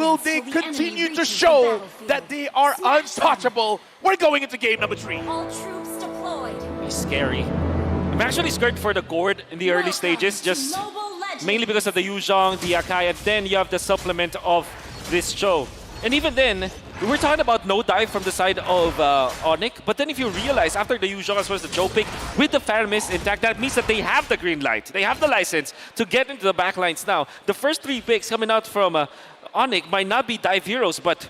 will they continue to show that they are untouchable? We're going into game number 3. All troops deployed. It's scary. I'm actually scared for the Gourd in the early stages, just mainly because of the Yuzhong, the Akai, and then you have the supplement of this Cho. And even then, we're talking about no dive from the side of Onic, but then if you realize after the Yuzhong as well as the Cho pick, with the Faramis intact, that means that they have the green light. They have the license to get into the backlines now. The first 3 picks coming out from Onic might not be dive heroes, but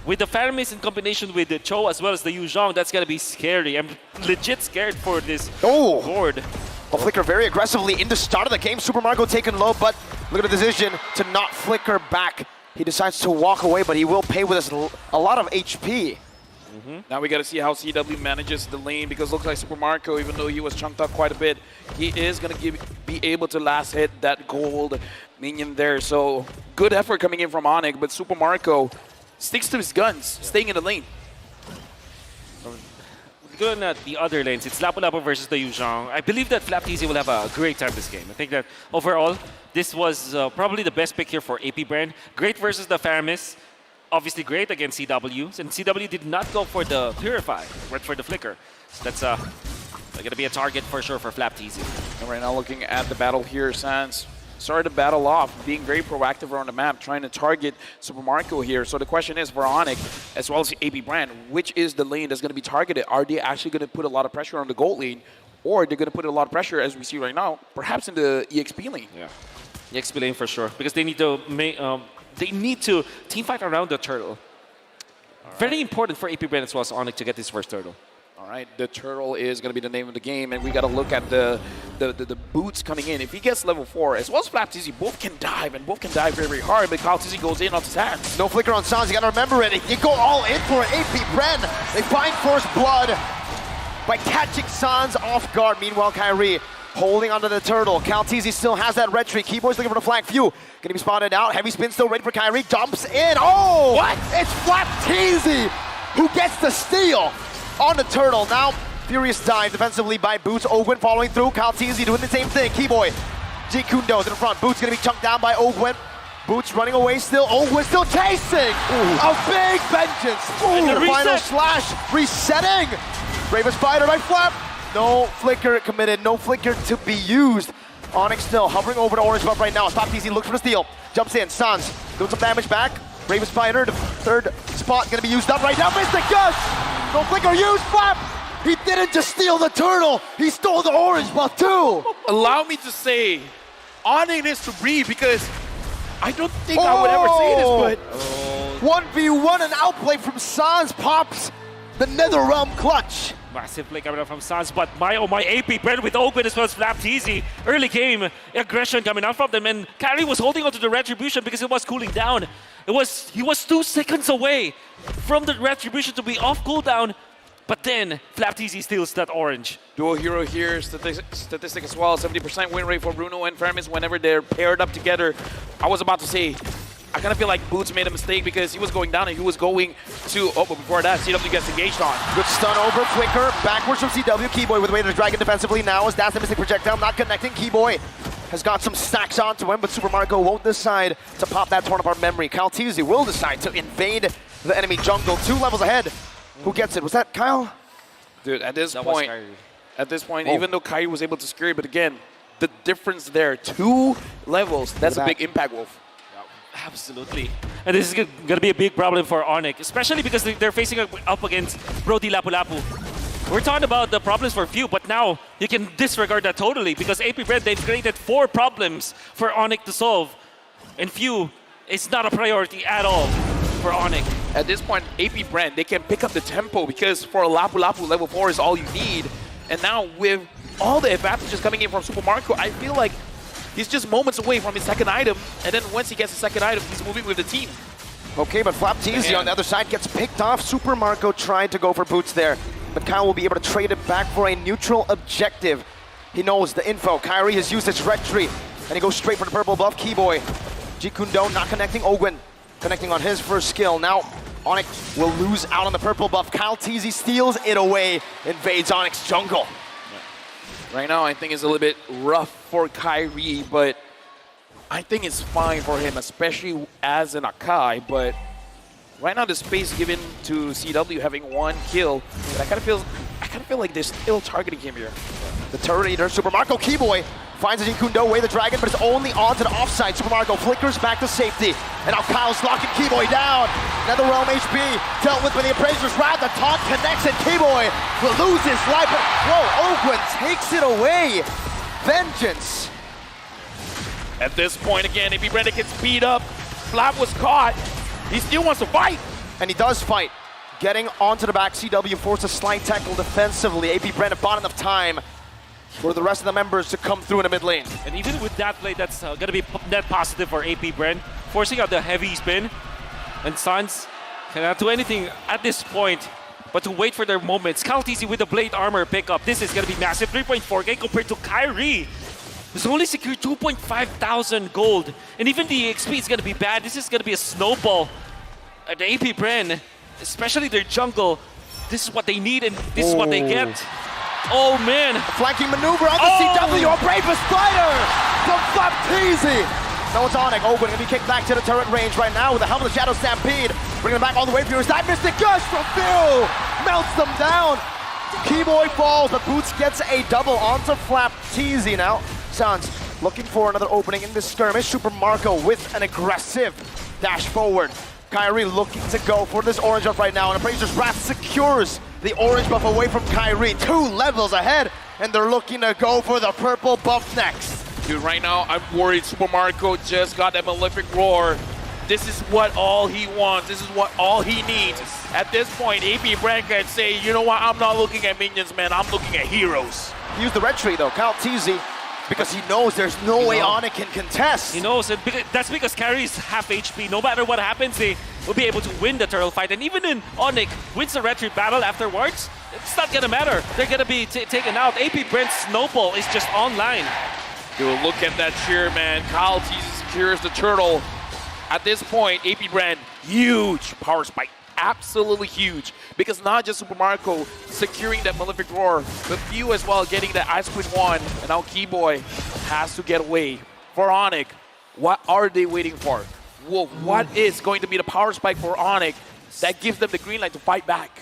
with the Faramis in combination with the Cho as well as the Yuzhong, that's going to be scary. I'm legit scared for this board. Well, Flicker very aggressively in the start of the game. Super Mario taken low, but look at the decision to not flicker back. He decides to walk away, but he will pay with us a lot of HP. Now we got to see how CW manages the lane, because it looks like Super Mario, even though he was chunked up quite a bit, he is going to be able to last hit that gold minion there. So good effort coming in from Onic, but Super Mario sticks to his guns, staying in the lane. Going at the other lanes, it's Lapu Lapu versus the Yuzhong. I believe that FlapTZ will have a great time this game. I think that overall, this was probably the best pick here for AP Bren. Great versus the Faramis. Obviously great against CW. And CW did not go for the Purify, went for the Flicker. So that's going to be a target for sure for FlapTZ. And right now looking at the battle here, Sans started the battle off, being very proactive around the map, trying to target Super Mario here. So the question is for Onic, as well as AP Bren, which is the lane that's going to be targeted? Are they actually going to put a lot of pressure on the gold lane, or they're going to put a lot of pressure, as we see right now, perhaps in the EXP lane? Yeah, EXP lane for sure, because they need to team fight around the turtle. Very important for AP Bren as well as Onic to get this first turtle. All right, the turtle is going to be the name of the game, and we got to look at the boots coming in. If he gets level 4, as well as FlapTZ, both can dive, and both can dive very, very hard, but FlapTZ goes in off his hands. No flicker on Sans, you got to remember it. You go all in for it. AP Bren, they find first blood by catching Sans off guard. Meanwhile, Kyrie holding onto the turtle. FlapTZ still has that red tree. Keyboard's looking for the flank view. Gonna be spotted out. Heavy spin still ready for Kyrie. Jumps in. Oh! What? It's FlapTZ who gets the steal on the turtle. Now, furious dive defensively by Boots. Ogwen following through. FlapTZ doing the same thing. Keyboy. G Kundo to the front. Boots gonna be chunked down by Ogwen. Boots running away still. Ogwen still chasing. A big vengeance. The final slash. Resetting. Bravest Spider by Flap. No flicker committed. No flicker to be used. Onic still hovering over the orange buff right now. FlapTZ looks for the steal. Jumps in. Sans doing some damage back. Bravest Spider, the third spot gonna be used up right now. Mr. Gush! No flicker used. Flap! He didn't just steal the turtle. He stole the orange buff too. Allow me to say, Onic needs to breathe, because I don't think I would ever say this, but 1v1 and outplay from Sans pops the NetherRealm clutch. Massive play coming out from Sans, but my AP Bren with Ogwen as well as FlapTZ. Early game aggression coming out from them, and Kyrie was holding onto the retribution because it was cooling down. He was 2 seconds away from the retribution to be off cooldown, but then FlapTZ steals that orange. Dual hero here, statistic as well, 70% win rate for Bruno and Faramis whenever they're paired up together. I was about to say, I kind of feel like Boots made a mistake because he was going down and he was going to, but before that, CW gets engaged on. Good stun over, flicker, backwards from CW. Keyboy with the way to dragon defensively now as that's the missing projectile, not connecting. Keyboy has got some stacks onto him, but Super Mario won't decide to pop that torn apart memory. FlapTZ will decide to invade the enemy jungle, 2 levels ahead. Who gets it? Was that Kyle? Dude, at this point, even though Kyrie was able to scare it, but again, the difference there, 2 levels, that's a big impact, Wolf. Absolutely. And this is going to be a big problem for Onic, especially because they're facing up against Brody Lapu Lapu. We're talking about the problems for Few, but now you can disregard that totally because AP Bren, they've created 4 problems for Onic to solve. And Few is not a priority at all for Onic. At this point, AP Bren, they can pick up the tempo because for a Lapu Lapu, level 4 is all you need. And now with all the advantages coming in from Super Mario, I feel like he's just moments away from his second item, and then once he gets the second item, he's moving with the team. Okay, but FlapTZ on the other side gets picked off. Super Mario tried to go for Boots there, but Kyle will be able to trade it back for a neutral objective. He knows the info. Kyrie has used his red tree, and he goes straight for the purple buff. Keyboy. G Kundo not connecting. Ogwen connecting on his first skill. Now Onic will lose out on the purple buff. FlapTZ steals it away, invades Onic's jungle. Right now, I think it's a little bit rough for Kyrie, but I think it's fine for him, especially as an Akai, but right now the space given to CW having 1 kill, but I kind of feel like they're still targeting him here. The turret eater, Super Marco Keyboy, finds a Jikundo away the dragon, but it's only onto the offside. Super Marco flickers back to safety. And now Kyle's locking Keyboy down. NetherRealm HP dealt with by the Appraiser's Wrath. The taunt connects and Keyboy will lose his life. But whoa, Ogwen takes it away. Vengeance. At this point again, AB Bren gets beat up. Flap was caught. He still wants to fight. And he does fight. Getting onto the back, CW forced a slight tackle defensively. AB Bren bought enough time for the rest of the members to come through in the mid lane. And even with that play, that's going to be net positive for AP Bren, forcing out the heavy spin. And Suns cannot do anything at this point but to wait for their moments. Kaltizi with the Blade Armor pickup. This is going to be massive. 3.4k compared to Kyrie, who's only secured 2,500 gold. And even the XP is going to be bad. This is going to be a snowball. The AP Bren, especially their jungle, this is what they need and this is what they get. Oh man! Flanking maneuver on the CW, a bravest spider from Flapteezy. Now it's Onic. Ogwen gonna be kicked back to the turret range right now with the Helm of the Shadow Stampede. Bringing them back all the way for that Mystic Gush from Phil. Melts them down. Keyboy falls, but Boots gets a double onto Flapteezy now. Suns looking for another opening in this skirmish. Super Marco with an aggressive dash forward. Kyrie looking to go for this orange buff right now, and Appraiser's Wrath secures the orange buff away from Kyrie. 2 levels ahead, and they're looking to go for the purple buff next. Dude, right now I'm worried. Super Marco just got that Malefic Roar. This is what all he wants. This is what all he needs. At this point, AP Bren can say, you know what, I'm not looking at minions, man. I'm looking at heroes. He used the red tree though, Kaltizi, because he knows there's no way Onic can contest. He knows, and that's because Carrie's half HP. No matter what happens, they will be able to win the turtle fight. And even in Onic wins the red tree battle afterwards, it's not gonna matter. They're gonna be taken out. AP Brent's snowball is just online. Dude, look at that cheer, man. Kyle Teasy secures the turtle. At this point, AP Bren, huge power spike. Absolutely huge. Because not just Super Marco securing that Malefic Roar, but Few as well getting that Ice Queen 1. And now Keyboy has to get away. For Onic, what are they waiting for? Well, what is going to be the power spike for Onic that gives them the green light to fight back?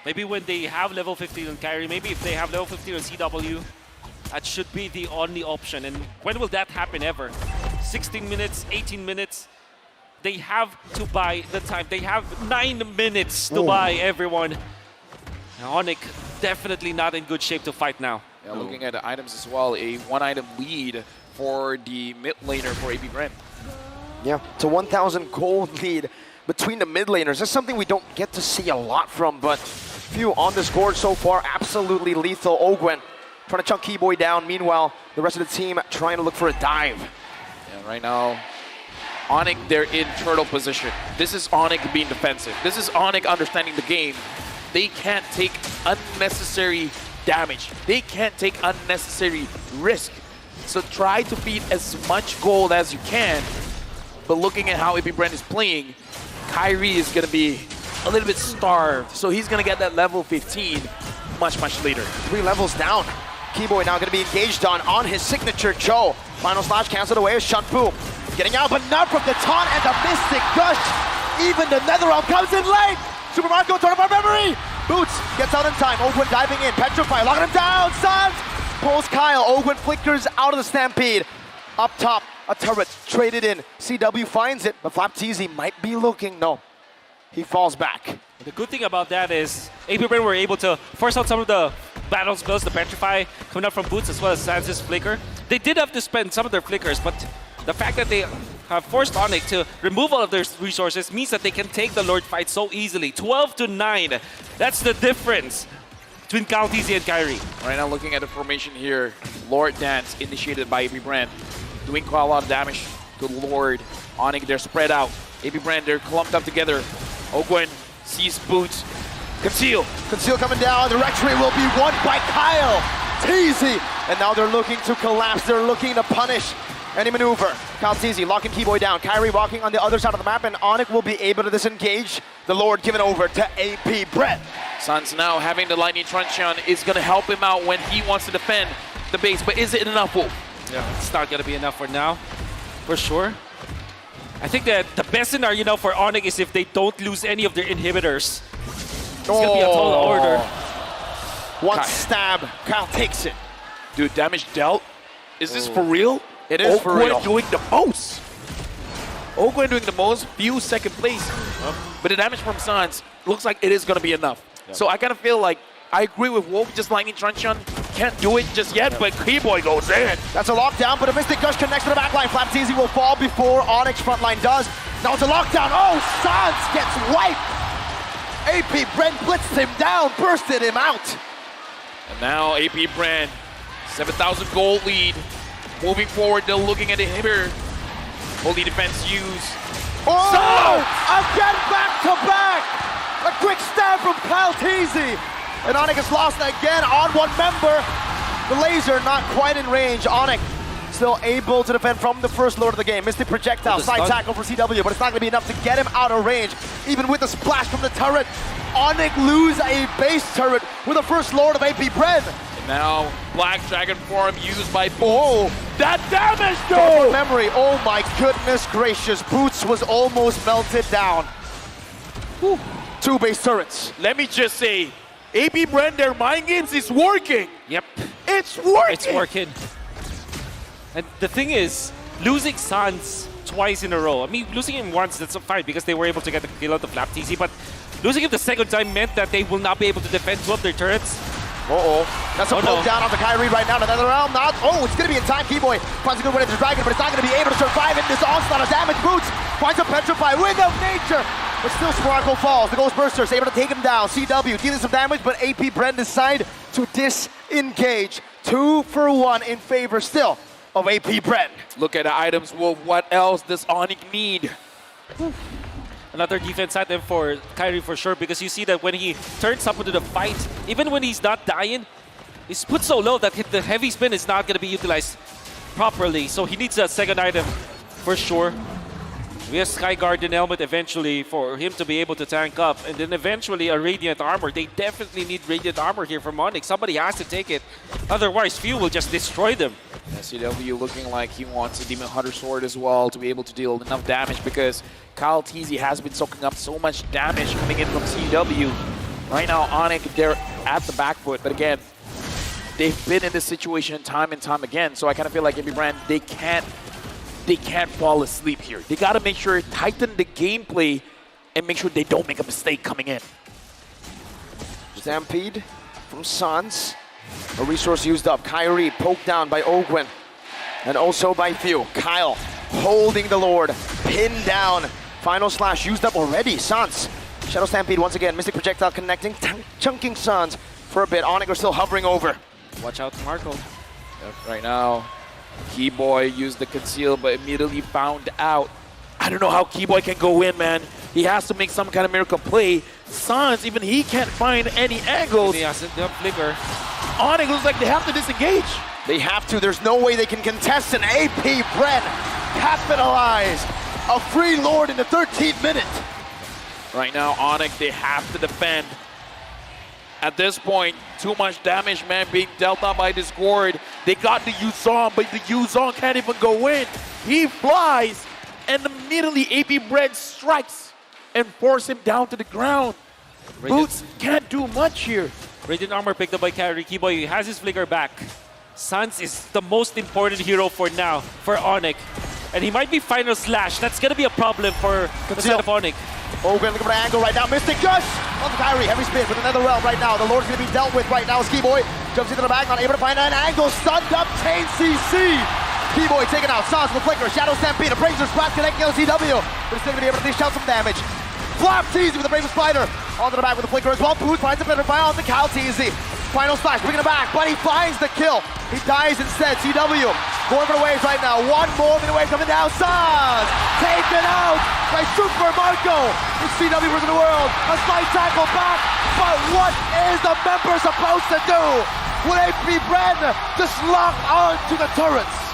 Maybe when they have level 15 on Kyrie, maybe if they have level 15 on CW, that should be the only option. And when will that happen ever? 16 minutes, 18 minutes? They have to buy the time. They have 9 minutes to buy, everyone. Onic definitely not in good shape to fight now. Yeah, looking at the items as well, a 1-item lead for the mid laner for AP Bren. Yeah, it's a 1,000 gold lead between the mid laners. That's something we don't get to see a lot from, but Few on this board so far, absolutely lethal. Ogwen trying to chunk Keyboy down. Meanwhile, the rest of the team trying to look for a dive. Yeah, right now, Onic, they're in turtle position. This is Onic being defensive. This is Onic understanding the game. They can't take unnecessary damage. They can't take unnecessary risk. So try to feed as much gold as you can. But looking at how AP Bren is playing, Kyrie is going to be a little bit starved. So he's going to get that level 15 much, much later. 3 levels down. Keyboy now going to be engaged on his signature Cho. Final slash canceled away as Shunfu. Getting out, but not from the taunt and the Mystic Gush. Even the NetherRealm comes in late. Super Marco, turn of our memory. Boots gets out in time. Ogwen diving in. Petrify, locking him down. Suns pulls Kyle. Ogwen flickers out of the Stampede. Up top, a turret traded in. CW finds it, but Flapteezy might be looking. No, he falls back. The good thing about that is AP Bren were able to force out some of the battle spells, the Petrify coming up from Boots as well as Sans' Flicker. They did have to spend some of their flickers, but the fact that they have forced Onic to remove all of their resources means that they can take the Lord fight so easily. 12-9. That's the difference between Kaltizi and Kyrie. Right now, looking at the formation here, Lord Dance initiated by AP Bren, doing quite a lot of damage to Lord. Onic, they're spread out. AP Bren, they're clumped up together. Ogwen sees Boots. Conceal. Conceal coming down. The rectory will be won by Kyle Teasy. And now they're looking to collapse. They're looking to punish any maneuver. Kaltizi locking Keyboy down. Kyrie walking on the other side of the map, and Onic will be able to disengage. The Lord given over to AP Bren. Suns now having the Lightning Truncheon is going to help him out when he wants to defend the base, but is it enough, Wolf? Yeah, it's not going to be enough for now. for sure. I think that the best scenario now for Onic is if they don't lose any of their inhibitors. It's gonna be a tall order. One stab, Kyle takes it. Dude, damage dealt. Is this for real? It is for real. doing the most. Ogwen doing the most, few second place. But the damage from Sans looks like it is going to be enough. So I kind of feel like I agree with Wolf, just lightning truncheon. Can't do it just yet, but Keyboy goes in. That's a lockdown, but a Mystic Gush connects to the backline. Flapteasy will fall before Onyx frontline does. Now it's a lockdown. Oh, Sans gets wiped. AP Bren blitzed him down, bursted him out. And now AP Bren, 7,000 gold lead. Moving forward, they're looking at the inhibitor. Holy defense use. Oh! Again back to back! A quick stab from Flapteasy. And Onyx is lost again on one member. The laser not quite in range. Onyx still able to defend from the first lord of the game. Mystic projectile, side tackle for CW, but it's not going to be enough to get him out of range. Even with the splash from the turret, Onyx lose a base turret with the first lord of AP Bren. And now Black Dragon form used by that damage From though! memory, oh my goodness gracious. Boots was almost melted down. Whew. 2 base turrets. Let me just say, AP Bren, their mind games is working. Yep. It's working. It's working. And the thing is, losing Sans twice in a row. I mean, losing him once, that's fine because they were able to get the kill out of Flapteasy, but losing him the second time meant that they will not be able to defend 2 of their turrets. That's a poke down onto Kyrie right now. Another round, not. Oh, it's going to be in time. Keyboy finds a good way to the Dragon, but it's not going to be able to survive in this onslaught of damage. Boots finds a Petrify with of nature, but still Sparkle falls. The Ghostbuster is able to take him down. CW dealing some damage, but AP Bren decide to disengage. 2 for 1 in favor still of AP Bren. Look at the items, Wolf. What else does Onic need? Another defense item for Kyrie for sure, because you see that when he turns up into the fight, even when he's not dying, he's put so low that the heavy spin is not going to be utilized properly. So he needs a second item for sure. We have Sky Guardian Helmet eventually for him to be able to tank up, and then eventually a Radiant Armor. They definitely need Radiant Armor here from Onyx. Somebody has to take it, otherwise Few will just destroy them. CW looking like he wants a Demon Hunter Sword as well to be able to deal enough damage, because Kyle Teasy has been soaking up so much damage coming in from CW. Right now, Onic, they're at the back foot, but again, they've been in this situation time and time again, so I kind of feel like AP Bren, they can't fall asleep here. They got to make sure, tighten the gameplay, and make sure they don't make a mistake coming in. Stampede from Sans. A resource used up. Kyrie poked down by Ogwen. And also by Few. Kyle holding the Lord. Pinned down. Final slash used up already. Sans. Shadow Stampede once again. Mystic Projectile connecting. Chunking Sans for a bit. Onic are still hovering over. Watch out, Marco. Right now, Keyboy used the conceal, but immediately found out. I don't know how Keyboy can go in, man. He has to make some kind of miracle play. Sans, even he can't find any angles. He has a flicker. Onic looks like they have to disengage. They have to. There's no way they can contest an AP Bren. Capitalize. A free Lord in the 13th minute. Right now, Onic, they have to defend. At this point, too much damage, man, being dealt out by Discord. They got the Yuzong, but the Yuzong can't even go in. He flies, and immediately AP Bren strikes and force him down to the ground. Boots can't do much here. Radiant Armor picked up by Kyrie. Keyboy has his flicker back. Sans is the most important hero for now for Onic. And he might be final slash. That's going to be a problem for the side of Onic. Ogren looking for an angle right now. Mystic Gush on Kyrie. Heavy spin with another realm right now. The Lord's going to be dealt with right now as Keyboy jumps into the back, not able to find an angle. Stunned up, Chain CC. Keyboy taken out. Sans with flicker. Shadow Stampede. A Brazier Splat connecting LCW. But it's still going to be able to dish out some damage. Flapteasy with the Brazier Spider. Onto the back with the flicker as well. Boots finds a better fire on the Kyle Teasy. Final slash, bringing it back, but he finds the kill. He dies instead. CW going for the waves right now. One more minute away coming down. Sans taken out by Super Marco. It's CW versus the world. A slight tackle back, but what is the member supposed to do? Will AP Bren just lock on to the turrets?